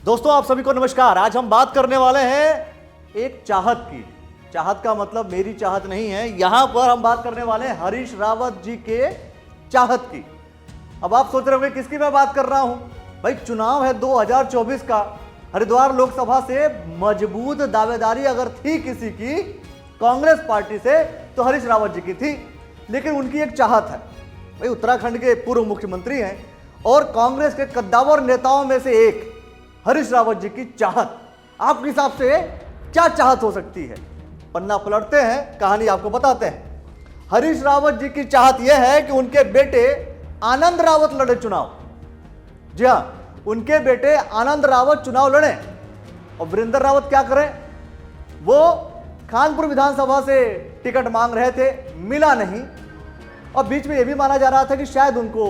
दोस्तों आप सभी को नमस्कार। आज हम बात करने वाले हैं एक चाहत की। चाहत का मतलब मेरी चाहत नहीं है, यहां पर हम बात करने वाले हैं हरीश रावत जी के चाहत की। अब आप सोच रहे होंगे किसकी मैं बात कर रहा हूं। भाई चुनाव है 2024 का। हरिद्वार लोकसभा से मजबूत दावेदारी अगर थी किसी की कांग्रेस पार्टी से तो हरीश रावत जी की थी, लेकिन उनकी एक चाहत है। भाई उत्तराखंड के पूर्व मुख्यमंत्री हैं और कांग्रेस के कद्दावर नेताओं में से एक हरीश रावत जी की चाहत। आपके हिसाब से क्या चाहत हो सकती है? पन्ना पलटते हैं, कहानी आपको बताते हैं। हरीश रावत जी की चाहत यह है कि उनके बेटे आनंद रावत लड़े चुनाव। जी हां, उनके बेटे आनंद रावत चुनाव लड़े और वीरेंद्र रावत क्या करें? वो कानपुर विधानसभा से टिकट मांग रहे थे, मिला नहीं। और बीच में यह भी माना जा रहा था कि शायद उनको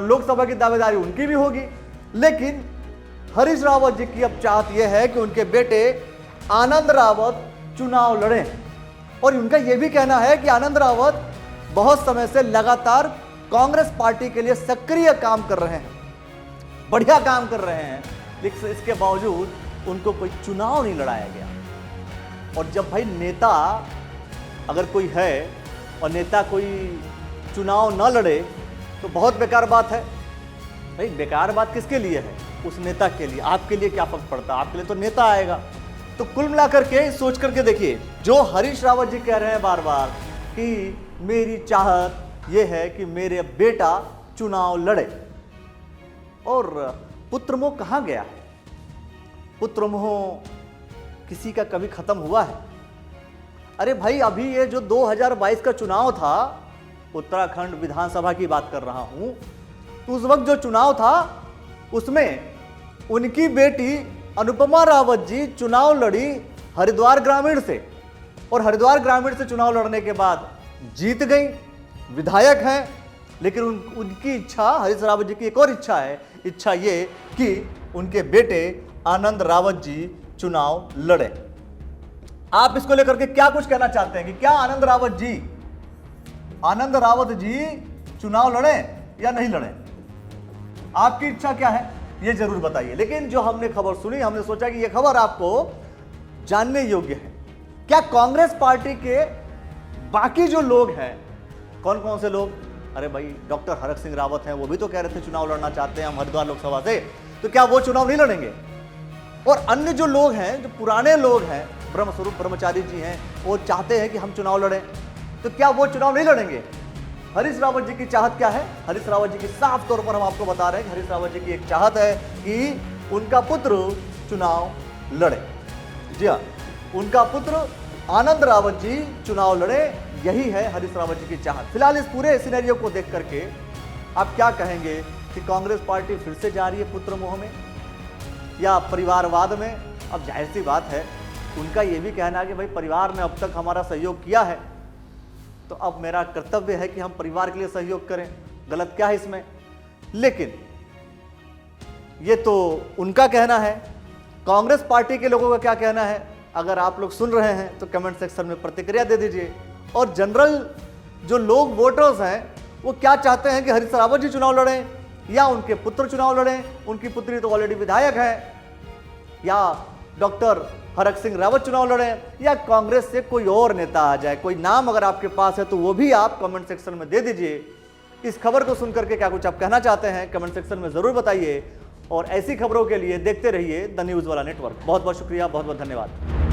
लोकसभा की दावेदारी उनकी भी होगी, लेकिन हरीश रावत जी की अब चाहत यह है कि उनके बेटे आनंद रावत चुनाव लड़ें। और उनका यह भी कहना है कि आनंद रावत बहुत समय से लगातार कांग्रेस पार्टी के लिए सक्रिय काम कर रहे हैं, बढ़िया काम कर रहे हैं, लेकिन इसके बावजूद उनको कोई चुनाव नहीं लड़ाया गया। और जब भाई नेता अगर कोई है और नेता कोई चुनाव न लड़े तो बहुत बेकार बात है। भाई बेकार बात किसके लिए है? उस नेता के लिए। आपके लिए क्या फर्क पड़ता है? आपके लिए तो नेता आएगा। तो कुल मिलाकर के सोच करके देखिए, जो हरीश रावत जी कह रहे हैं बार बार कि मेरी चाहत यह है कि मेरे बेटा चुनाव लड़े, और पुत्र मोह कहां गया है? पुत्र मोह किसी का कभी खत्म हुआ है? अरे भाई अभी ये जो 2022 का चुनाव था, उत्तराखंड विधानसभा की बात कर रहा हूं, तो उस वक्त जो चुनाव था उसमें उनकी बेटी अनुपमा रावत जी चुनाव लड़ी हरिद्वार ग्रामीण से, और हरिद्वार ग्रामीण से चुनाव लड़ने के बाद जीत गई, विधायक हैं। लेकिन उनकी इच्छा, हरीश रावत जी की एक और इच्छा है, इच्छा ये कि उनके बेटे आनंद रावत जी चुनाव लड़े। आप इसको लेकर के क्या कुछ कहना चाहते हैं कि क्या आनंद रावत जी चुनाव लड़े या नहीं लड़े? आपकी इच्छा क्या है ये जरूर बताइए। लेकिन जो हमने खबर सुनी, हमने सोचा कि यह खबर आपको जानने योग्य है। क्या कांग्रेस पार्टी के बाकी जो लोग हैं, कौन कौन से लोग? अरे भाई डॉक्टर हरक सिंह रावत हैं, वो भी तो कह रहे थे चुनाव लड़ना चाहते हैं हम हरिद्वार लोकसभा से, तो क्या वो चुनाव नहीं लड़ेंगे? और अन्य जो लोग हैं, जो पुराने लोग हैं, ब्रह्मस्वरूप ब्रह्मचारी जी हैं, वो चाहते हैं कि हम चुनाव लड़ें, तो क्या वो चुनाव नहीं लड़ेंगे? हरीश रावत जी की चाहत क्या है? हरीश रावत जी की साफ तौर पर हम आपको बता रहे हैं कि हरीश रावत जी की एक चाहत है कि उनका पुत्र चुनाव लड़े। जी हाँ, उनका पुत्र आनंद रावत जी चुनाव लड़े, यही है हरीश रावत जी की चाहत। फिलहाल इस पूरे सिनेरियो को देख करके आप क्या कहेंगे कि कांग्रेस पार्टी फिर से जा रही है पुत्र मोह में या परिवारवाद में? अब जाहिर सी बात है, उनका यह भी कहना है कि भाई परिवार ने अब तक हमारा सहयोग किया है, तो अब मेरा कर्तव्य है कि हम परिवार के लिए सहयोग करें। गलत क्या है इसमें? लेकिन ये तो उनका कहना है। कांग्रेस पार्टी के लोगों का क्या कहना है? अगर आप लोग सुन रहे हैं तो कमेंट सेक्शन में प्रतिक्रिया दे दीजिए। और जनरल जो लोग वोटर्स हैं, वो क्या चाहते हैं कि हरीश रावत जी चुनाव लड़ें या उनके पुत्र चुनाव लड़ें? उनकी पुत्री तो ऑलरेडी विधायक है। या डॉक्टर हरक सिंह रावत चुनाव लड़ें, या कांग्रेस से कोई और नेता आ जाए? कोई नाम अगर आपके पास है तो वो भी आप कमेंट सेक्शन में दे दीजिए। इस खबर को सुनकर के क्या कुछ आप कहना चाहते हैं कमेंट सेक्शन में जरूर बताइए। और ऐसी खबरों के लिए देखते रहिए द न्यूज़ वाला नेटवर्क। बहुत बहुत शुक्रिया, बहुत बहुत धन्यवाद।